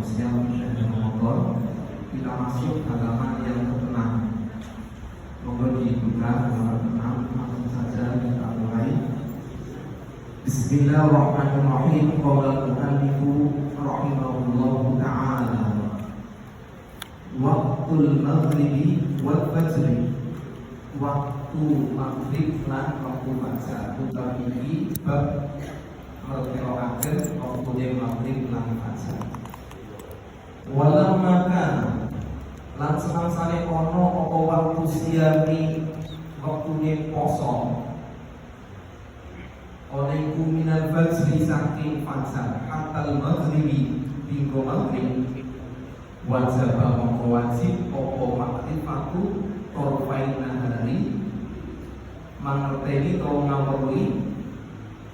siang dan Ramadan, kita masuk halaman yang ke-6. Monggo dibuka halaman 6, langsung saja kita mulai. Bismillahirrahmanirrahim. Qala al-mu'allifu rahimahullahu ta'ala, waqtul maghribi wal fajri, waktu maghrib lan waktu fajar. Utawi bab merkerokaken waktu maghrib lan fajar. Walam makan lan semangsane ono apa waktu siami waktune poso oleh minal fajri saking fajar hatal maghribi hingga maghrib wajib mongko wajib apa makrifatu torfain nahari mangerteni to ngawruhi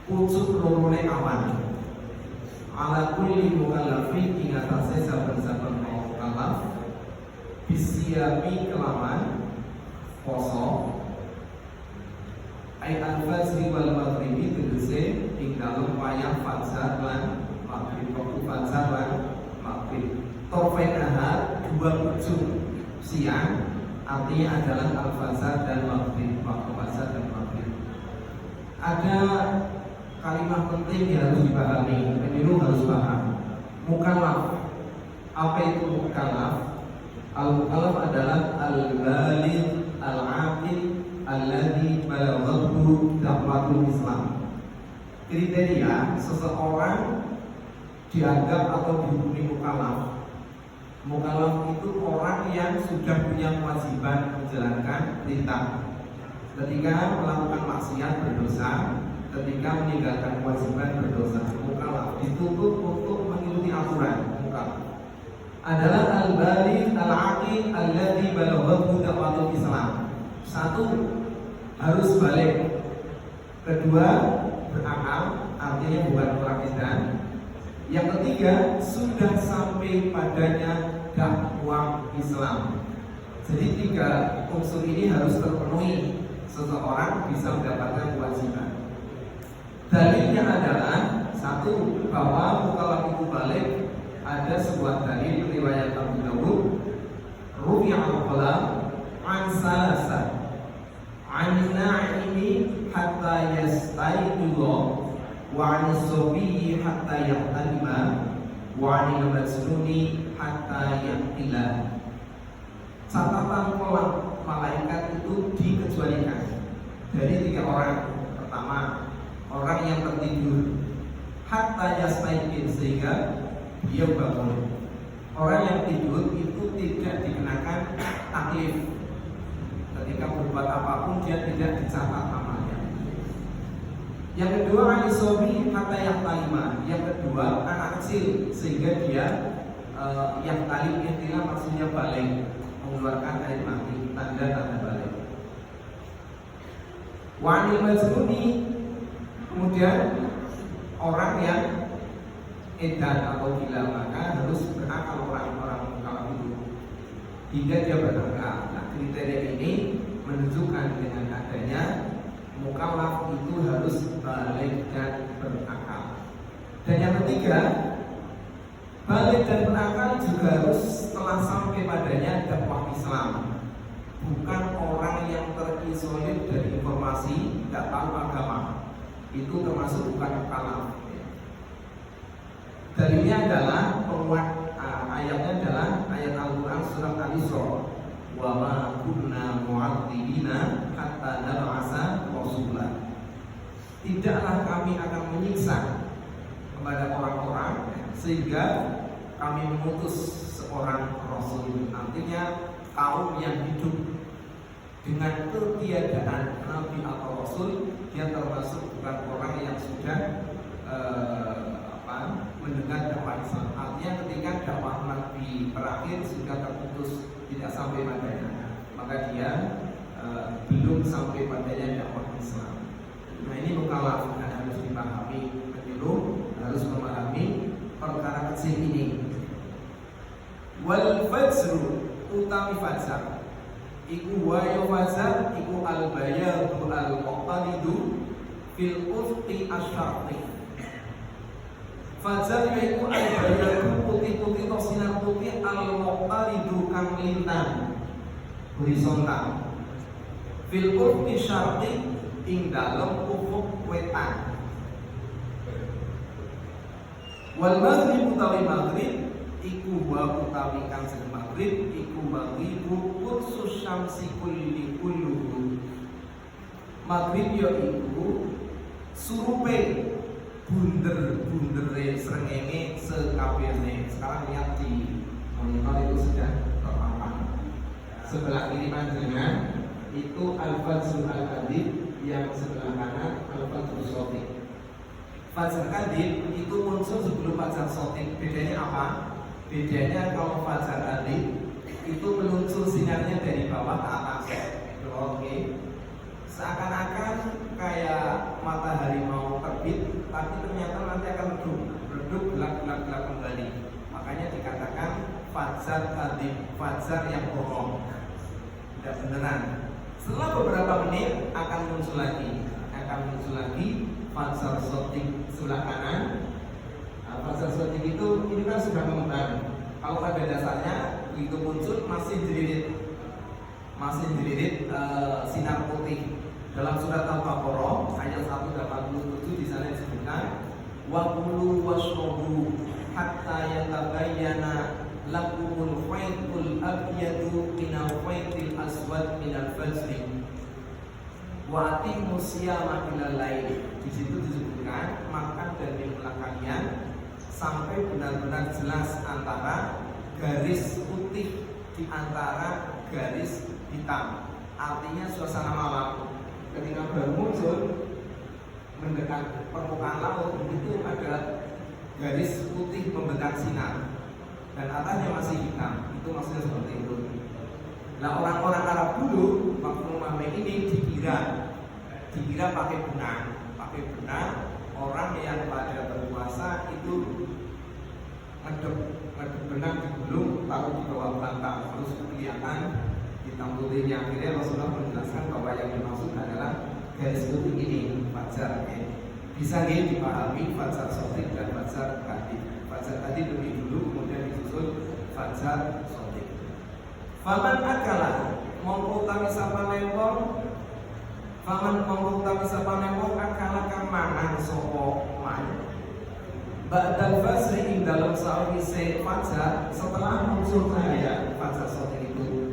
pucuk lorone awan ala kulli mukallafin ing atase saben-saben mukallaf bisiami kelaman poso ay al-fajri wal maghribi tegese ing dalem wayah fajar lan maghrib. Waktu fajar lan maghrib torfain nahar dua ujung siang artinya adalah al-fajar dan maghrib. Waktu fajar dan maghrib ada kalimat penting yang harus dipahami, pemilu harus paham. Mukallaf, apa itu mukallaf? Al-mukallaf adalah al-baligh al-aqil alladzi balaghahu da'watul Islam. Kriteria seseorang dianggap atau dihukumi mukallaf. Mukallaf itu orang yang sudah punya kewajiban menjalankan perintah. Ketika melakukan maksiat berdosa, ketika meninggalkan kewajiban berdosa. Mukallaf dituntut untuk mengikuti aturan. Mukallaf adalah al-baligh al-aqil alladzi balaghahu da'watul Islam. Satu, harus balik. Kedua, berakal, artinya bukan perakidan. Yang ketiga, sudah sampai padanya dakwah Islam. Jadi tiga unsur ini harus terpenuhi seseorang bisa mendapatkan kewajiban. Dalilnya adalah satu, bahwa mukallaf itu balik. Ada sebuah dalil riwayat Abu Dawud, ruwiya al-qalam an salasa an na'imi hatta yastayqidha wa an as-sabiyyi hatta yahtalima wa an al-majnuni hatta yaqila. Catatan kolam malaikat itu dikecualikan dari tiga orang. Pertama, orang yang tertidur hatta yastayqidh, sehingga dia bangun. Orang yang tidur itu tidak dikenakan taklif. Ketika berbuat apapun dia tidak dicatat namanya. Yang kedua, anisobi kata yang kelima. Yang kedua, anak kecil, sehingga dia yang talim intinya maksudnya balik, mengeluarkan air mati, tanda-tanda balik. Wanil majnuni, kemudian orang yang edan atau gila, maka harus berakal orang-orang mukallaf itu hingga dia berakal. Nah, kriteria ini menunjukkan dengan adanya mukallaf itu harus balik dan berakal. Dan yang ketiga, balik dan berakal juga harus setelah sampai padanya dakwah Islam, bukan orang yang terisolir dari informasi, tidak tahu agama. Itu termasuk bukan mukallaf. Dalilnya adalah penguat ayatnya adalah ayat Al-Quran surat Al-Isra, wa ma kunna mu'adzibina hatta nab'atsa rasulan. Tidaklah kami akan menyiksa kepada orang-orang sehingga kami mengutus seorang rasul. Artinya kaum yang hidup dengan ketiadaan nabi atau rasul, dia termasuk bukan orang yang sudah mendengar dakwah Islam. Artinya ketika dakwah Nabi berakhir sudah terputus, tidak sampai padanya, maka dia belum sampai padanya dakwah Islam. Nah, ini mukallaf dan harus dipahami. Pemilu harus memahami perkara kecil ini. Wal fajru utawi fajar iku wayo fajar iku al bayadu al muqtalidu fil ufqi asyarqi. Fajar yaiku al-bayadu putih-putih atau sinar putih al-muqtaridu kang lintang horizontal fil ufqi syarqi ing dalem ufuk wetan. Wal maghrib utawi maghrib iku wa utawi kang sing maghrib iku maghribu kursus syamsi kulli kulluhu. Maghrib ya iku surupe bunder-bundere srengenge sekabehane. Sekarang lihat di monitor itu sudah terpampang. Sebelah kiri panjenengan itu al-fajr al-kadib, yang sebelah kanan al-fajr sotik. Fajar kadib itu muncul sebelum fajar sotik. Bedanya apa? Bedanya kalau fajar kadib itu meluncur sinarnya dari bawah ke atas. Oke. Seakan-akan kayak matahari mau terbit, tapi ternyata nanti akan redup gelap kembali. Makanya dikatakan fajar kadib, fajar yang bohong, tidak beneran. Setelah beberapa menit akan muncul lagi fajar sotik sebelah kanan. Fajar sotik itu ini kan sudah mengembang. Kalau pada dasarnya itu muncul masih dililit sinar putih. Dalam surat Al-Baqarah ayat 187 di sana disebutkan wa kulu washrabu hatta yatabayyana lakumul khaytul abyadu minal khaytil aswad minal fajri wa atimmus siyama ilal lail. Di situ disebutkan makan dan minumlah kalian sampai benar-benar jelas antara garis putih di antara garis hitam. Artinya suasana malam ketika baru muncul mendekat permukaan laut itu ada garis putih membentang sinar dan atasnya masih hitam. Itu maksudnya seperti itu. Nah, orang-orang Arab dulu waktu memahami ini dikira pakai benang. Orang yang pada berpuasa itu ngedep benang di gulung taruh di bawah bantal terus kelihatan hitam putihnya. Akhirnya Rasulullah menjelaskan bahwa yang dimaksud adalah garis putih ini fajar. Bisa dipahami fajar sotik dan fajar kadib. Fajar kadib lebih dulu, kemudian disusul fajar sotik. Faman akala mongko utawi sapa nempol akala kang mangan sapa man ba'dal fajri ing dalem sawise fajar setelah muncul cahaya fajar sotik itu.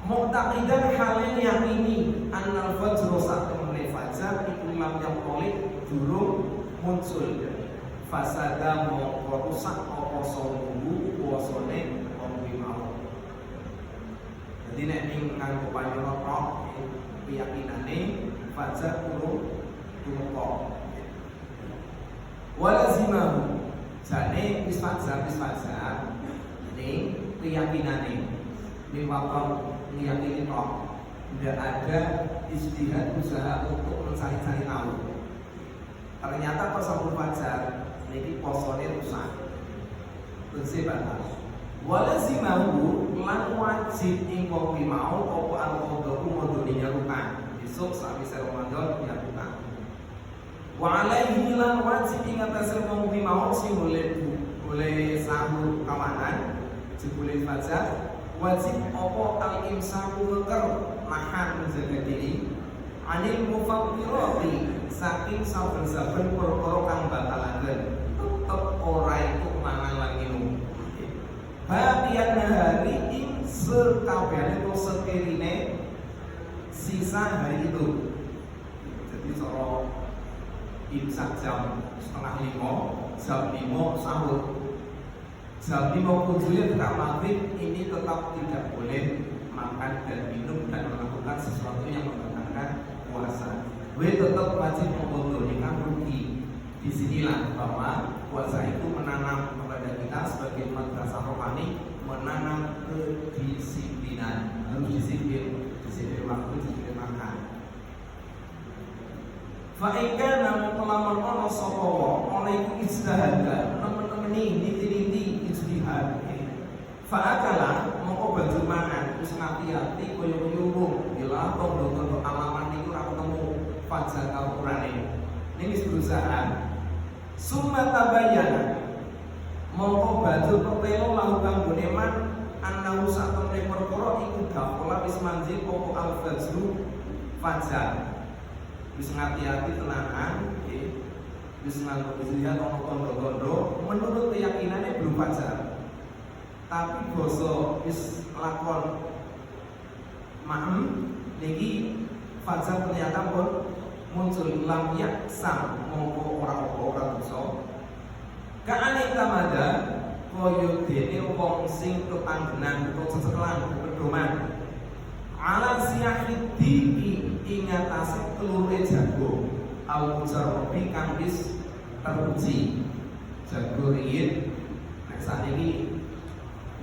Muqtaqidan halin yang ini annal fajr satemene fajar iku lam yaqolik durung muncul. Fasada mongko rusak apa somuhu puasane wong mau. Jadi nek ning nganggo panyorot keyakinane fajar kudu tumeka. Walazimahu jane wis fajar ini keyakinane liwakon meyakini toh tidak ada istihad usaha untuk mencari-cari tahu. Ternyata pas sampun fajar niki posone rusak. Terus batal. Walazimahu lan wajib ing wong mau apa al-qadha modone nyarukan. Besok sawise Ramadan nyarukan. Wa alaihi lan wajib ing atase wong mau sing boleh sahur kawanan jebule fajar wajib apa al-imsaku ngeker nahan menjaga diri anil mufattirati saking saben-saben perkara kang batalaken tetep ora itu mangan lan minum. Bagian hari ing sekabehane to sekirine sisa hari itu. Jadi cara imsak jam 4:30, jam 5 sahur. Jam 5 kunjungnya tetap maghrib, ini tetap tidak boleh makan dan minum dan melakukan sesuatu yang membatalkan puasa. Tetap wajib memperhatikan rugi. Disinilah bahwa puasa itu menanam kepada kita sebagai madrasah rohani, menanam kedisiplinan. Harus disiplin waktu, disiplin makan. Fa'ika namun pelaman ono sopawa oleh itu ijtihada teman-teman ini niti ijtihad. Fa'akala moko baju mangan terus ngati-hati koyo-koyo bila tondo-tondo alaman itu aku temu fajar Al-Qur'an ini berusaha Summa tabayyana mongko badhe petelo lahu kanggone man ana usah temne perkara iku dakola wis manjing apa al-fajru fajar. Wis ngati-ati tenanan nggih. Wis nganggep lihat ana kondo-kondo menurut keyakinannya belum fajar. Tapi basa wis lakon niki fajar ternyata pun muncul lam yaksam mongko ora dosa. Kaane tamada koyo dene wong sing tetanggenan utawa seselan pedoman. Ala siyahid diki ingatase telure jago al-mujarrabi kang wis teruji. Jago riyin nek sakniki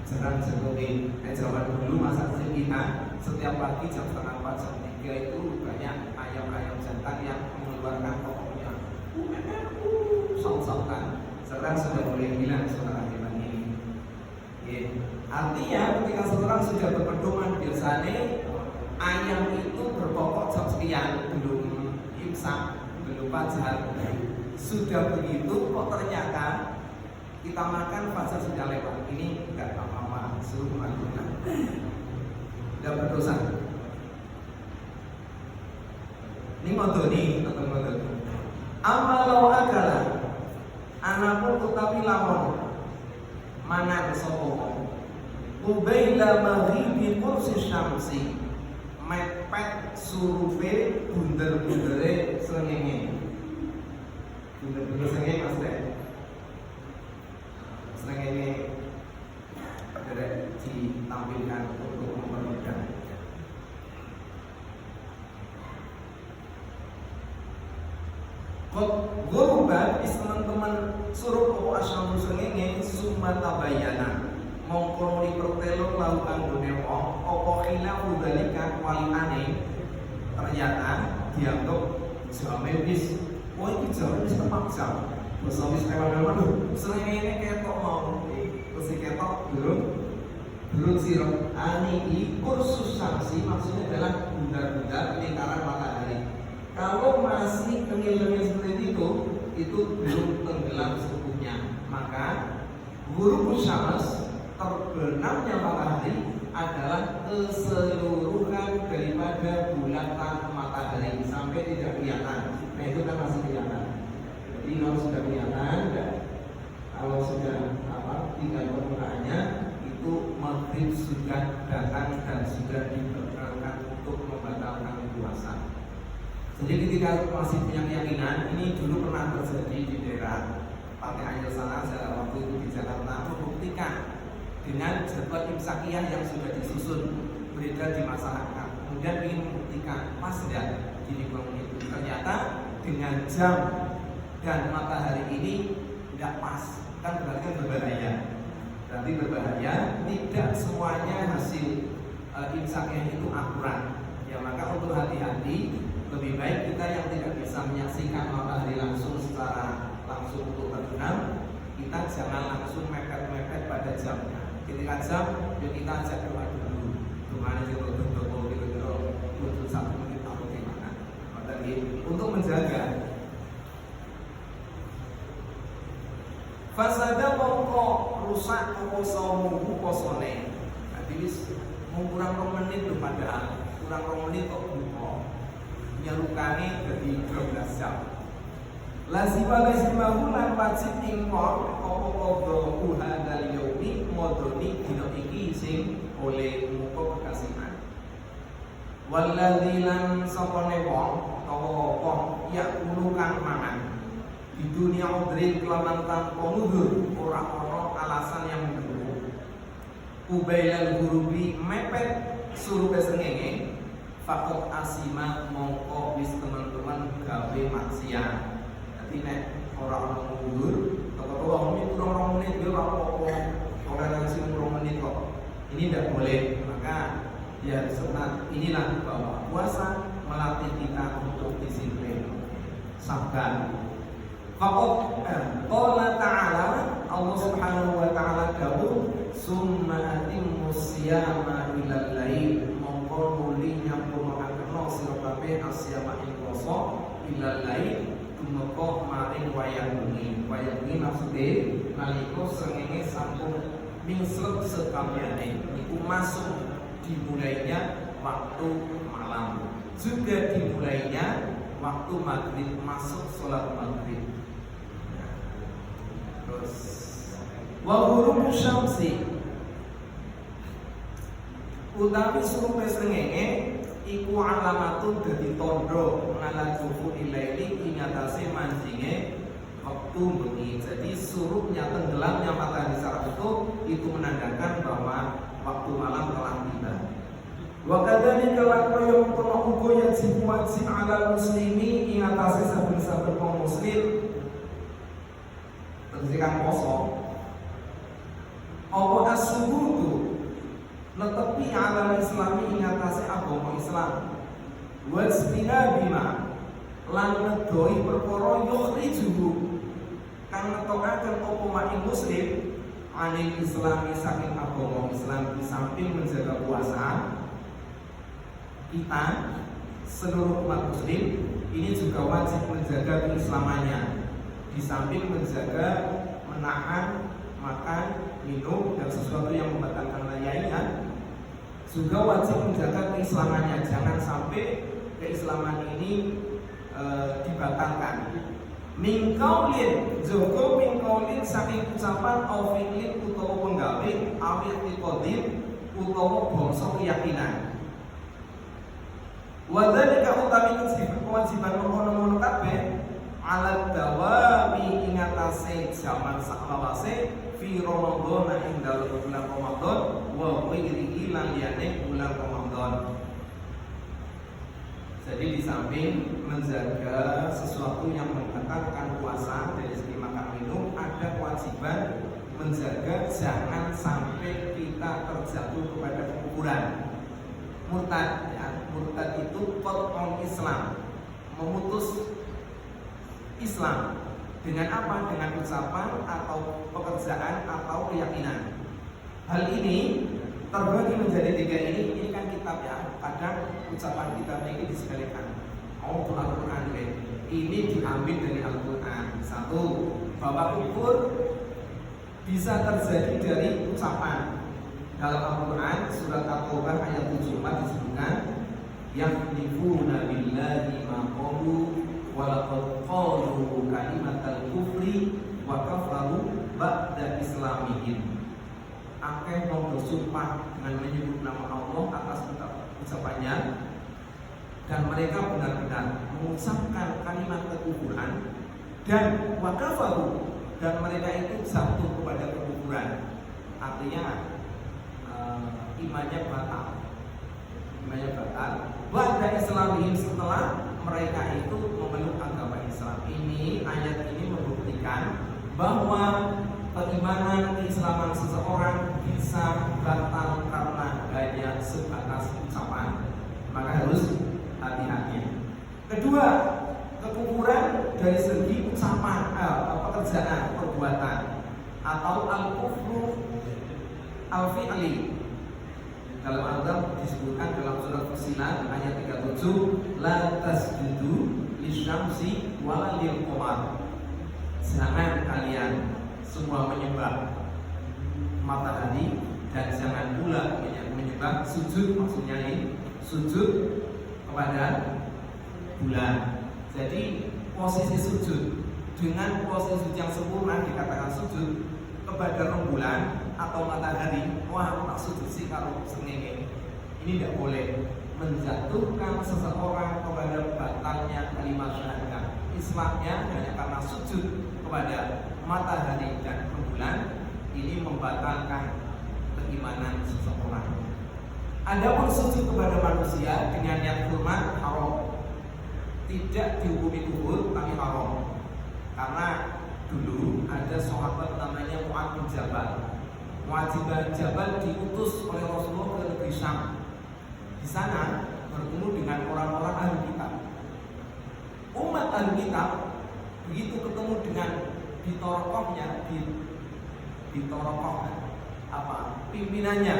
jarang jago ki zaman dulu masa kita setiap pagi jam 3:30 jam 3 itu banyak ayam-ayam jantan yang mengeluarkan pokoknya saut-sautan. Sekarang sudah boleh bilang saudara hebat ini. Artinya ketika seorang sudah berpedoman biasanya ayam itu berpokok jam sekian belum imsak, belum fajar. Sudah begitu kok ternyata kita makan fajar sudah lewat. Ini enggak apa-apa, suruh melakukan. Tidak berdosa. Ini modoni atau modoni. Amalau akala anapun utawi lamun mangan sapa ubaila maghribi kursi syamsi mepet surupe bunder-bundere srengenge. Bunder-bunder srengenge maksudnya srengenge derek ditampilkan untuk mempermudah. Goruban is teman-teman suruh apa asyam sengenge summa tabayyana mongko li pertelo lau kanggone wong apa khilafu dalika kualitane ternyata dianggap jame wis iki jame wis tepak jam wis ewan-ewan sengenge ketok mau terus ketok belum siro ani kursus sanksi maksudnya adalah bundar-bundar lingkaran matahari. Kalau masih tengil-tengil seperti itu belum tenggelam sepenuhnya. Maka guru syams terbenamnya matahari adalah keseluruhan daripada bulatan matahari sampai tidak kelihatan. Nah itu kan masih kelihatan. Jadi kalau sudah kelihatan, kalau sudah tinggal permukaannya itu maghrib sudah datang dan sudah dibatalkan untuk membatalkan puasa. Jadi ketika masih punya keyakinan, ini dulu pernah terjadi di daerah Pantai Anjel sana, saya waktu itu di Jakarta membuktikan dengan jadwal imsakiyah yang sudah disusun beredar di masyarakat. Kemudian ingin membuktikan pas tidak gini itu. Ternyata dengan jam dan matahari ini tidak pas, kan berarti berbahaya. Berarti berbahaya. Tidak semuanya hasil imsakiyah itu akurat. Ya maka untuk hati-hati. Lebih baik kita yang tidak bisa menyaksikan matahari langsung secara langsung untuk terbenam, kita jangan langsung mepet-mepet pada jamnya. Ketika jam, yuk kita ajak doa dulu. Kemana kita untuk 1 menit atau gimana? Untuk menjaga. Fasada mongko rusak mongko saumuhu posone. Jadi kurang 2 menit lho padahal kurang 2 menit kok buka. Nyarukane dari 12 jam. Lazimahu lan wajib ingkor apa qadha hadal yaumi modoni dina iki sing oleh muka kekasihan. Walladzi lan sapane wong utawa wong ya kulo kang mangan di dunia udrin kelaman tanpa nudur ora ana alasan yang mendukung. Ubailal gurubi mepet suruh kesengenge fakot asima mongko wis teman-teman gawe maksiat. Jadi nek orang mundur, kalau orang ini kurang 2 menit dia apa-apa, toleransi 2 menit kok. Ini tidak boleh. Maka ya sunat inilah bahwa puasa melatih kita untuk disiplin, sabar. Fakot qala ta'ala Allah Subhanahu wa taala dawuh summa atimmus siyama ilal lail mongko nuli nyampurna sira kabeh asyama ing poso ilal lail tumeka maring wayang bengi. Wayang bengi maksude nalika srengenge sampun mingslet sekaliane iku masuk dimulainya waktu malam, juga dimulainya waktu maghrib, masuk sholat maghrib. Terus wa ghurubu syamsi utawi surupe srengenge iku alamatun dadi tondo ngala jufu ilaili ing atase manjinge waktu bengi. Jadi surupnya tenggelamnya matahari secara utuh itu menandakan bahwa waktu malam telah tiba. Wa kadzalika lakaya kono uga yajib wajib ala muslimi ing atase saben-saben wong muslim tegese poso apa as-subutu netepi ala islami ing atase agama Islam wastina bima lan ngedoi perkara yukhrijuhu kang ngetokaken apa maing muslim anil islami saking agama Islam. Di samping menjaga puasa, kita seluruh umat muslim ini juga wajib menjaga keislamannya. Di samping menjaga menahan makan, minum dan sesuatu yang membatalkan lainnya, juga wajib menjaga keislamannya. Jangan sampai keislaman ini dibatalkan. Mingkaulin joko mingkaulin saking ucapan au fi'lin utawa penggawe awil tiqodin utawa bangsa keyakinan. Wa dzalika utawi kewajiban mengkono-kono kabeh alat dawami ing atase jaman saklawase fi Ramadan ing dalem bulan Ramadan wa ghairihi lan liyane bulan Ramadan. Jadi di samping menjaga sesuatu yang membatalkan puasa dari segi makan minum, ada kewajiban menjaga jangan sampai kita terjatuh kepada kekufuran. Murtad, ya, murtad itu qat'ul Islam, memutus Islam dengan apa? Dengan ucapan atau pekerjaan atau keyakinan. Hal ini terbagi menjadi tiga ini kan kitab ya. Kadang ucapan kita ini disekalikan. Oh, Al-Quran ini diambil dari Al-Quran. Satu, bahwa kufur bisa terjadi dari ucapan. Dalam Al-Quran surat At-Taubah ayat 74 disebutkan yahlifuna billahi ma qalu wa laqad qalu kalimatal kufri wa kafaru ba'da islamihim. Akeh wong bersumpah dengan menyebut nama Allah atas ucapannya dan mereka benar-benar mengucapkan kalimat kekufuran dan wa kafaru dan mereka itu jatuh kepada kekufuran. Artinya imannya batal. Ba'da islamihim setelah mereka itu memeluk agama Islam. Ini ayat ini membuktikan bahwa keimanan keislaman seseorang bisa batal karena hanya sebatas ucapan. Maka harus hati-hati. Kedua, kekufuran dari segi ucapan, pekerjaan, perbuatan atau al-kufru al-fi'li. Dalam Al-Quran disebutkan dalam surat Fussilat ayat 37, la tasjudu lisyamsi wala lil qamar. Jangan kalian semua menyembah matahari dan jangan pula menyembah sujud, maksudnya ini sujud kepada bulan. Jadi posisi sujud dengan posisi sujud yang sempurna dikatakan sujud kepada rembulan atau matahari. Wah, tak sujud sih kalau sengenge. Ini tidak boleh menjatuhkan seseorang kepada batalnya kalimat syahadat. Islamnya hanya karena sujud kepada matahari dan rembulan ini membatalkan keimanan seseorang. Adapun sujud kepada manusia dengan niat hormat haram, tidak dihukumi kufur tapi haram. Karena dulu ada sahabat namanya Mu'adz bin Jabal. Mu'adz bin Jabal diutus oleh Rasulullah ke negeri Syam. Di sana bertemu dengan orang-orang ahli kitab. Umat ahli kitab begitu ketemu dengan pimpinannya,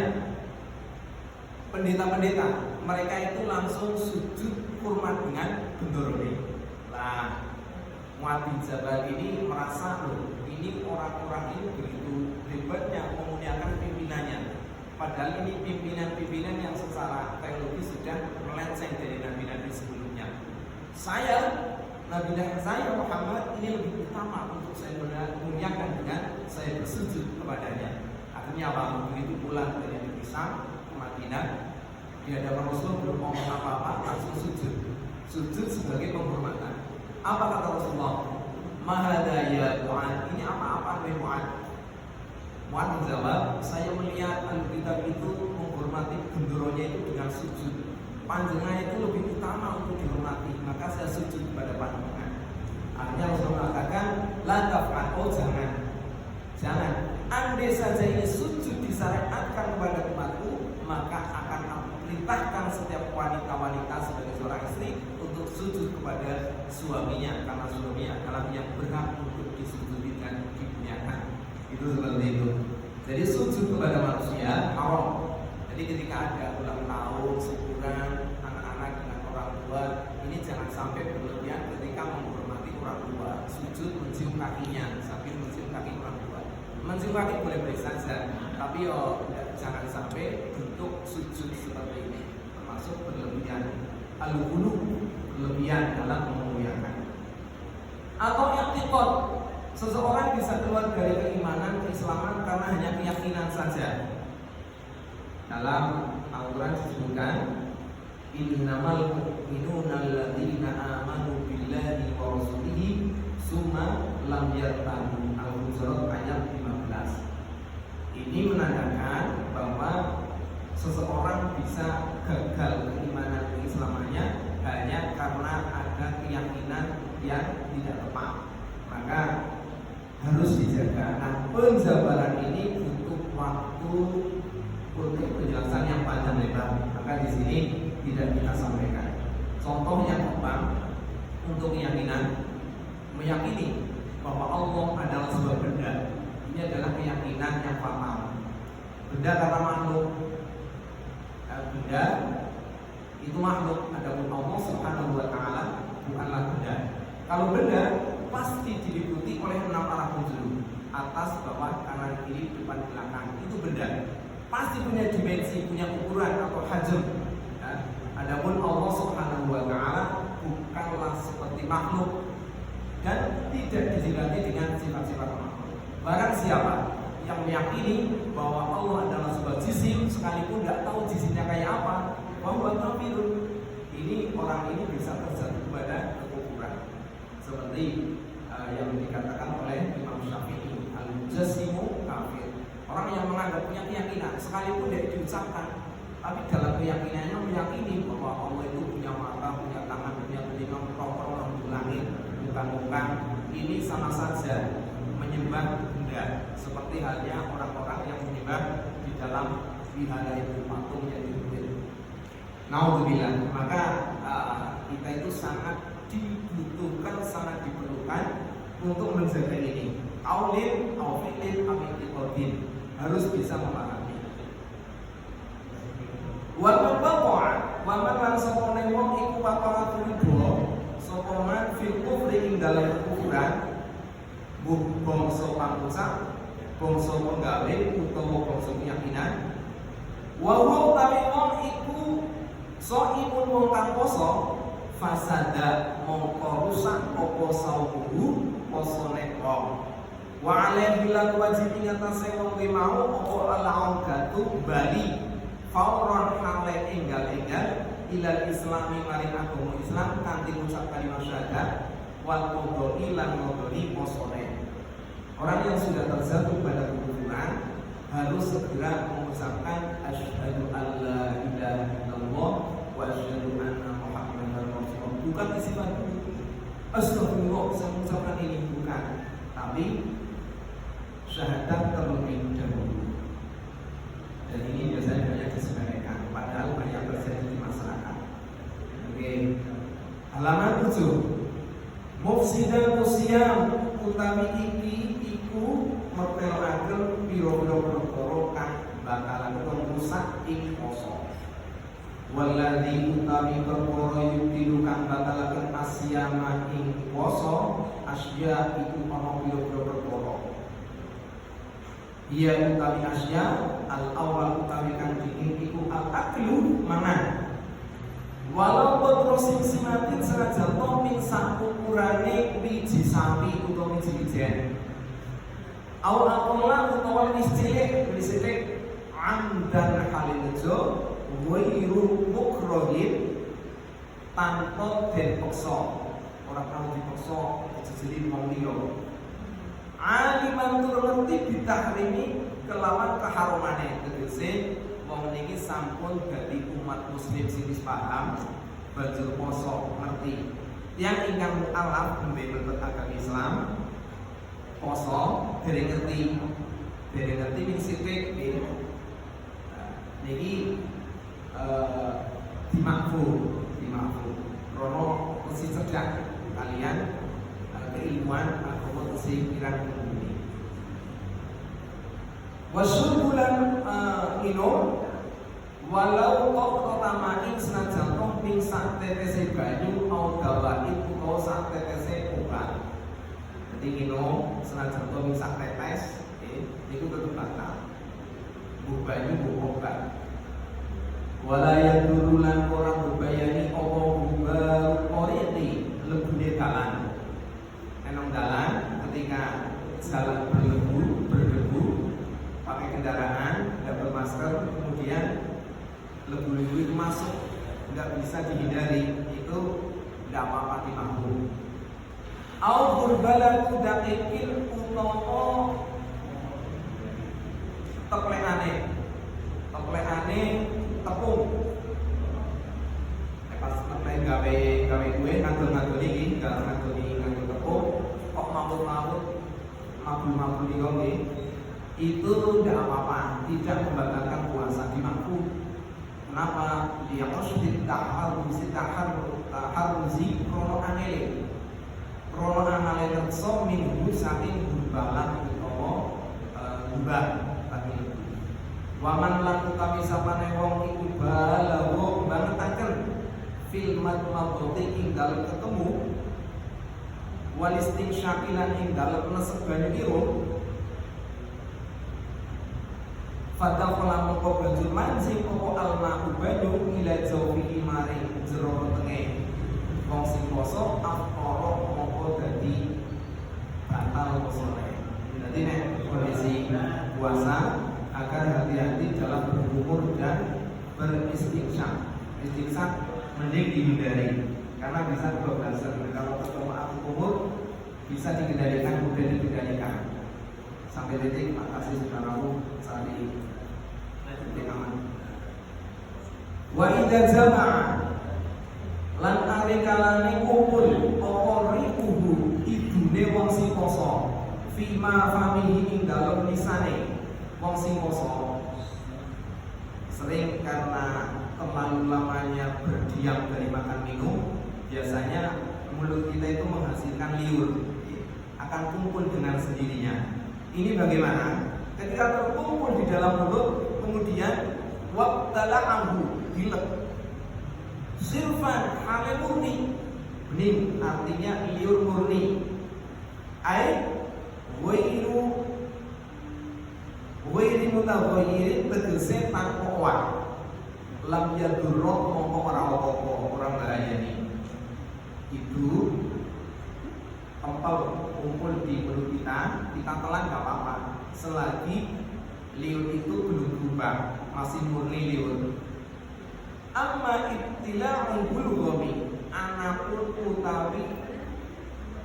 pendeta-pendeta, mereka itu langsung sujud hormat dengan bendera. Nah, Muadz bin Jabal ini merasa loh, ini orang-orang ini begitu hebatnya memuliakan pimpinannya. Padahal ini pimpinan-pimpinan yang secara teologi sudah melenceng dari nabi-nabi sebelumnya. Saya, Nabi saya Muhammad ini lebih utama untuk saya muliakan dengan saya bersujud kepadanya. Akhirnya apa? Begitu pulang dari negeri Syam ke Madinah, di hadapan Rasul belum ngomong apa-apa, langsung sujud sebagai penghormatan. Apa kata Rasulullah? Mahadaya Mu'adz, ini apa-apa dari Mu'adz? Mu'adz menjawab, saya melihat Alkitab itu menghormati gendoronya itu dengan sujud. Panjenengan itu lebih utama untuk dihormati, maka saya sujud kepada panjenengan. Akhirnya Rasulullah mengatakan, la taf'al, oh jangan. Andai saja ini sujud disyariatkan kepada umatku, maka akan aku perintahkan setiap wanita-wanita sebagai seorang istri untuk sujud kepada suaminya, karena suaminya adalah yang berhak untuk disujudi dan dimuliakan. Itu seperti itu. Jadi sujud kepada manusia haram. Jadi ketika ada ulang tahun, syukuran anak-anak dengan orang tua, ini jangan sampai berlebihan ketika menghormati orang tua. Sujud mencium kakinya sambil mencium kaki orang tua. Mencium kaki boleh-boleh saja, tapi jangan sampai bentuk sujud seperti ini, termasuk berlebihan. Al-ghulu, berlebihan dalam memuliakan. Atau i'tiqad, seseorang bisa keluar dari keimanan, keislaman karena hanya keyakinan saja. Dalam Al-Quran disebutkan, innamal mu'minuna alladzina amanu billahi wa rasulihi summa lam yartabu. Al-Hujurat ayat 15. Ini menandakan bahwa seseorang bisa gagal keimanan keislamannya hanya karena ada keyakinan yang tidak tepat. Maka harus dijaga. Nah, penjabaran ini butuh waktu untuk penjelasan yang panjang lebar. Maka di sini tidak kita sampaikan. Contoh yang gampang untuk keyakinan, meyakini bahwa Allah adalah sebuah benda. Ini adalah keyakinan yang fatal. Benda karena makhluk, benda itu makhluk. Adapun Allah Subhanahu wa Ta'ala bukanlah benda. Kalau benda pasti diliputi oleh 6 arah penjuru, atas, bawah, kanan, kiri, depan, belakang. Itu benda. Pasti punya dimensi, punya ukuran atau hajm. Ya. Adapun Allah Subhanahu wa Ta'ala bukanlah seperti makhluk dan tidak dijilati dengan sifat-sifat makhluk. Barang siapa yang meyakini bahwa Allah adalah sebuah jisim sekalipun tidak tahu jisimnya kayak apa, bahwa kafirun, ini orang ini bisa terjatuh kepada kekufuran. Seperti yang dikatakan oleh Imam Syafi'i, al-mujassimu kafir. Orang yang menganggap punya keyakinan sekalipun tidak diucapkan, tapi dalam keyakinannya meyakini bahwa Allah itu punya mata, punya tangan, punya telinga, orang di langit, bukan. Ini sama saja menyembah benda, seperti halnya orang-orang yang menyembah di dalam wihara itu, patung yang dibuat. Naudzubillah. Maka kita itu sangat dibutuhkan, sangat diperlukan untuk menjaga ini. Aulin, aufilin, amikikodin, harus bisa memahami. Wal mabawah, waman lan sapa wong iku wakala tulibo, sapa man fil kufri ing dalam kekufuran, bangsa pangucap, bangsa penggawe utawa bangsa keyakinan. Wa huwa utawi wong iku shaimun wong kang poso, fasada mongko rusak apa sauhu posone wong. Wa alaihi lan wajib ing atase wong mau apa al-audatu bali fauron hale enggal-enggal ilal islami maring agama Islam kanthi ngucap kalimat syahadat wal qodoi lan ngodoni posone. Orang yang sudah terjatuh pada kekufuran harus segera mengucapkan asyhadu alla ilaha illallah wa asyhadu anna muhammadar rasulullah. Bukan sifat astagfirullah, saya mengucapkan ini, bukan, tapi syahadat terlebih dahulu. Dan ini biasanya banyak disepelekan, padahal banyak terjadi di masyarakat. Oke. Halaman 7. Mufsidan siyam utawi iki iku mertelaken pira-pira perkara kang bakalan rusak ing poso. Waladhi utawi perkara yudilu kang batalaken asyama ing poso asya iku ana pira-pira perkara. Ia utawi asya al-awwal utawi kang diing iku al-aklu mangan. Walau terus simatin senajan to min sak ukurane wiji sapi utawa wiji wijen. Au akola utawa wis cilik amdan halinejo wairu mukrohin tanpa den peksa, ora kang dipeksa jejeli wong liya. Aliman tur ngerti bitahrimi kelawan keharumane, tegese wong niki sampun dadi umat muslim sing wis paham banjur poso ngerti. Yang ingkang alaf nembe mlebet agama Islam poso dereng ngerti ning sithik niki dimakfu rono mesti cerdak kalian keilmuan agama sing pirang ini. Wasyubulan minum walau kok utamain senajan toh ping sak tetese banyu au dawain utawa sak tetese obat. Jadi minum senajan toh ping sak tetes niku tetep batal. Bu banyu bu obat. Walaya durulan orang berbayani opo bubar oriti lebune dalan. Enong dalan ketika jalan berdebu pakai kendaraan dan bermasker, kemudian lebu-lebu itu masuk, nggak bisa dihindari, itu nggak apa-apa dimakruh. Au burbalan daqiqil utawa teplekane tepung. Pas teplek gawe kue ngandel iki, ngandel tepung, kok mabul iki itu tidak apa-apa, tidak membatalkan puasa, dimakruh. Kenapa? Dia qasdit taharruzi krono angele reksa minggu saking gumbalan utawa gumbah tadi. Waman lan utawi sapane wong iku balawo bangetaken fil madmadati ing dalem ketemu walisting syakilan ing dalem nesek banyu irung. Fadafala moko banjur mancing opo alma banyu ila jauhi maring jero wetenge wong sing poso afkara moko dadi batal posone. Dadi nek kondisi puasa agar hati-hati dalam berumur dan beristighfar. Istighfar mending dihindari karena bisa kebablasan. Kalau ketemu umur bisa dikendalikan, mudah dikendalikan. Sampai titik makasih saudaraku sari titik aman. Wa idza jama'a lan alikalane kumpul apa riuhu idune wong sing poso fima famihi ing dalem lisane wong sing poso. Sering karena terlalu lamanya berdiam dari makan minum, biasanya mulut kita itu menghasilkan liur, akan kumpul dengan sendirinya. Ini bagaimana? Ketika terkumpul di dalam mulut, kemudian wabtala'ahu dilek sirfan hale murni. Bening artinya liur murni. Ai wairu mutaghayirin tegese tanpa owah. Lam yadurrah mongko ora apa-apa, ora bahayani. Itu tempel kumpul di mulut kita telan gak apa-apa selagi liur itu belum berubah, masih murni liur. Amma ibtila'ul bulghami anapun utawi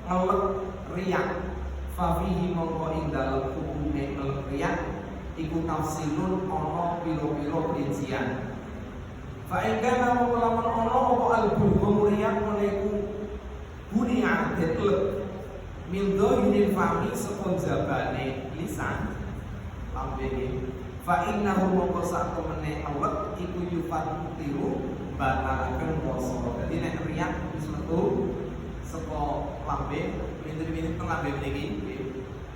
ngelek riak fafihi mongko ing dalem hukume ngelek riak iku tafsilun ana pira-pira rincian. Fa ing kana mongko lamun ana apa al-bulgham riak meneku bunia detlek min dohinin fami sepon jabane lisan lambene fa innahu mongko sak temene awet iku yufat tiru batalaken poso. Dadi nek riak wis metu saka lambe minir-minir teng lambe mriki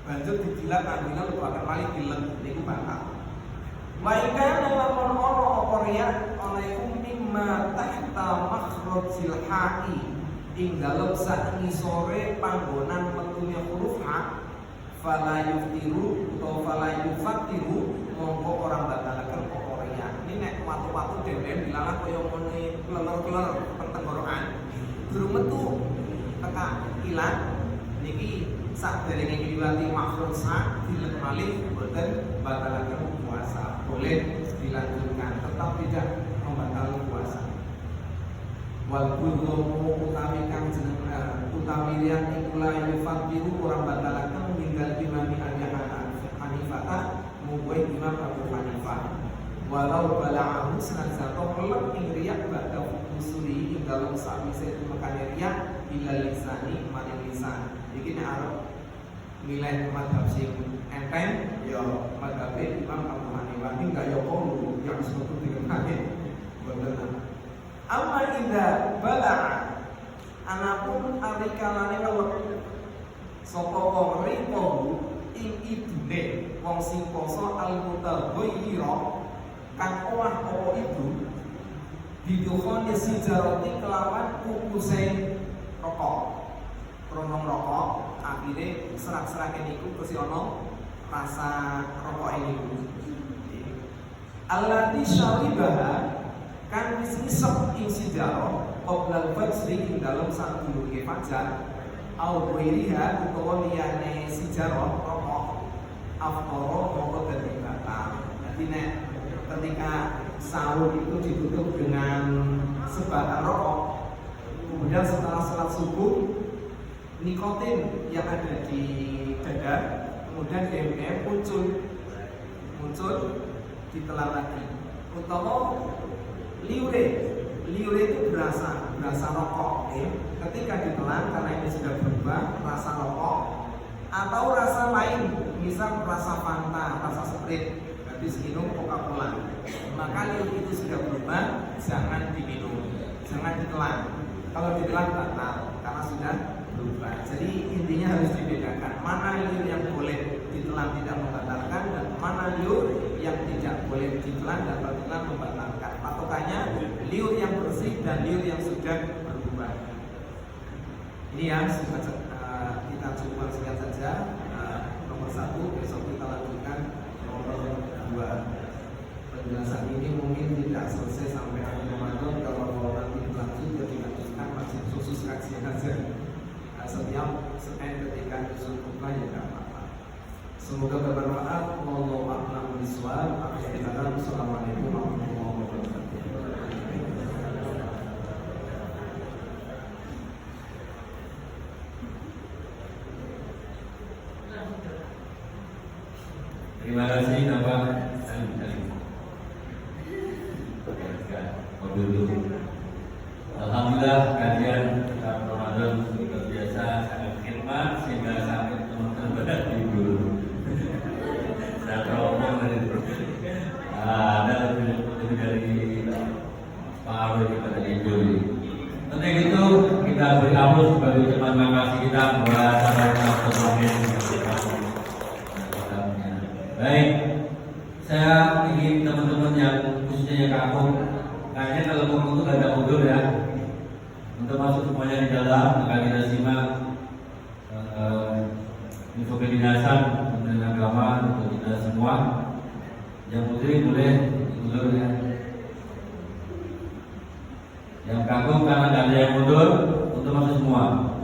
banjur dijilat kandungan bakal malih dilek niku batal. Wa ikana lamun ana apa riak ana iku mimma tahta makhrajil ha'i ing dalem sak ngisore panggonan metunya huruf ha fala yuftiru atau fala yufatiru mongko orang batalaken Korea. Ini nek watu-watu dhewe dilalah kaya ngene kleler-kleler pertenggorokan. Durung metu teka ilang niki saderenge diliwati makhluk sak dilek malih boten batalaken puasa. Boleh dilanjutkan, tetap tidak membatalkan puasa. Wal budhu utawi kang jeneng utawi liyan iku la yufatiru orang batalaken minggal imam Hanifah muwe Imam Abu Hanifah. Walau bala'ahu sanzato kelep ing riyak badha usuli ing dalem sawise tumekane riyak ila lisani maring lisan. Iki nek arep nilai madhab sing enteng ya madhab Imam Abu Hanifah iki gak yo kono yang sesuatu dikenane boten. Amma idza bala'a anapun arikalane kelep sapa wong ripo ing ibune wong sing poso al-mutaghayyira kang owah apa ibu didukhoni sijarati kelawan kukuse rokok kromong rokok akhire serak-serake niku terus ana rasa rokok niku allati syaribaha kan wis ngisep ing sijaro qoblal fajri ing dalem sadurunge fajar au wairiha utawa liyane sijaro rokok afqara mongko dadi batal. Dadi nek ketika sahur itu ditutup dengan sebatang rokok, kemudian setelah salat subuh nikotin yang ada di dada kemudian DM muncul ditelan lagi. Utawa liure itu berasa rokok. Ketika ditelan karena ini sudah berubah rasa rokok atau rasa lain, misal rasa Fanta, rasa Sprite, habis minum Coca-Cola, maka liur itu sudah berubah, jangan diminum, jangan ditelan. Kalau ditelan batal karena sudah berubah. Jadi intinya harus dibedakan mana liur yang boleh ditelan tidak membatalkan dan mana liur yang tidak boleh ditelan dan ditelan membatalkan. Patokannya liur yang bersih dan liur yang sudah berubah. Ini ya kita coba sekian saja. Nomor 1, besok kita lanjutkan nomor 2. Penjelasan ini mungkin tidak selesai sampai akhir Ramadan. Kalau nanti berlanjut ya dilanjutkan masih khusus kajian saja. Setiap Senin ketika nyusun khutbah ya tidak apa-apa. Semoga bermanfaat. Wallahu a'lam bishawab. Assalamualaikum warahmatullahi wabarakatuh. Terima kasih Bapak. Alhamdulillah kajian Ramadan luar biasa, sangat khidmat sehingga sampai teman-teman pada tidur. Saya teropong dari ada lebih dari Pak Arul kepada tidur. Untuk itu kita beri aplaus sebagai ucapan terima kasih kita buat sahabat Baik, saya ingin teman-teman yang khususnya yang kampung, kayaknya kalau kampung itu gak ada mundur ya. Untuk masuk semuanya di dalam, maka kita simak info kedinasan Kementerian Agama untuk kita semua. Yang putri boleh mundur ya. Yang kampung karena gak ada yang mundur, untuk masuk semua.